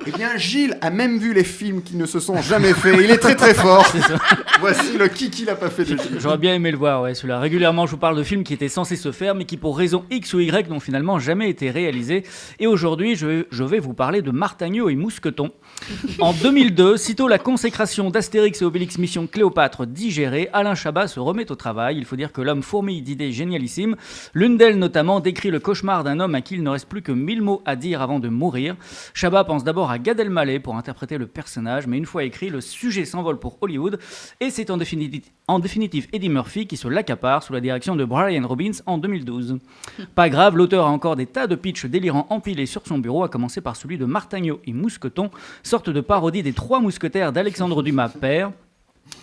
Eh bien, Gilles a même vu les films qui ne se sont jamais faits. Il est très très fort. Voici le qui l'a pas fait de Gilles. J'aurais bien aimé le voir, ouais, celui-là. Régulièrement, je vous parle de films qui étaient censés se faire, mais qui pour raison X ou Y n'ont finalement jamais été réalisés. Et aujourd'hui, je vais vous parler de Martagneau et Mousqueton. En 2002, sitôt la consécration d'Astérix et Obélix Mission Cléopâtre digérée, Alain Chabat se remet au travail. Il faut dire que l'homme fourmille d'idées génialissimes. L'une d'elles notamment décrit le cauchemar d'un homme à qui il ne reste plus que 1000 mots à dire avant de mourir. Chabat pense d'abord à Gad Elmaleh pour interpréter le personnage, mais une fois écrit, le sujet s'envole pour Hollywood et c'est en définitive Eddie Murphy qui se l'accapare sous la direction de Brian Robbins en 2012. Pas grave, l'auteur a encore des tas de pitchs délirants empilés sur son bureau, à commencer par celui de Martagneau et Mousqueton, sorte de parodie des trois mousquetaires d'Alexandre Dumas père.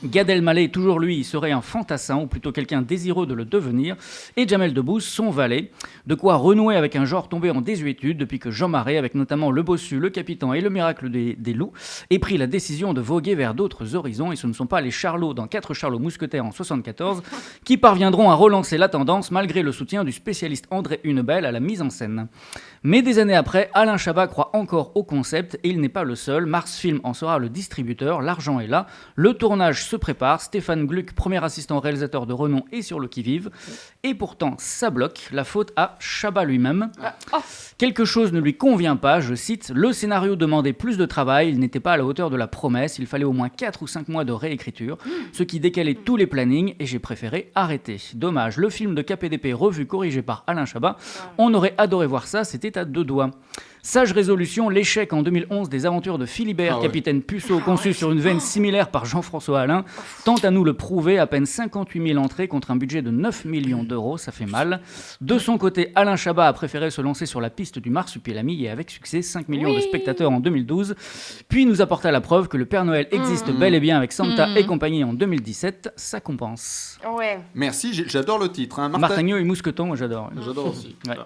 Gad Elmaleh, toujours lui, serait un fantassin, ou plutôt quelqu'un désireux de le devenir, et Jamel Debbouze, son valet. De quoi renouer avec un genre tombé en désuétude depuis que Jean Marais, avec notamment Le Bossu, Le Capitan et Le Miracle des Loups, ait pris la décision de voguer vers d'autres horizons, et ce ne sont pas les Charlots dans 4 Charlots mousquetaires en 74 qui parviendront à relancer la tendance malgré le soutien du spécialiste André Hunebelle à la mise en scène. Mais des années après, Alain Chabat croit encore au concept, et il n'est pas le seul. Mars Film en sera le distributeur, l'argent est là, le tournage se prépare, Stéphane Gluck, premier assistant réalisateur de renom, est sur le qui-vive, et pourtant ça bloque, la faute à Chabat lui-même. Quelque chose ne lui convient pas, je cite, le scénario demandait plus de travail, il n'était pas à la hauteur de la promesse, il fallait au moins 4 ou 5 mois de réécriture, ce qui décalait tous les plannings, et j'ai préféré arrêter. Dommage, le film de KPDP revu, corrigé par Alain Chabat, on aurait adoré voir ça, c'était à 2 doigts. Sage résolution, l'échec en 2011 des aventures de Philibert, capitaine Puceau, conçu sur une veine similaire par Jean-François Alain, tente à nous le prouver, à peine 58 000 entrées contre un budget de 9 millions d'euros, ça fait mal. De son côté, Alain Chabat a préféré se lancer sur la piste du marsupilami et avec succès, 5 millions de spectateurs en 2012, puis nous apporta la preuve que le Père Noël existe bel et bien avec Santa et compagnie en 2017, ça compense. Ouais. Merci, j'adore le titre. Hein. Martagneau et Mousqueton, moi j'adore. J'adore aussi. Ouais.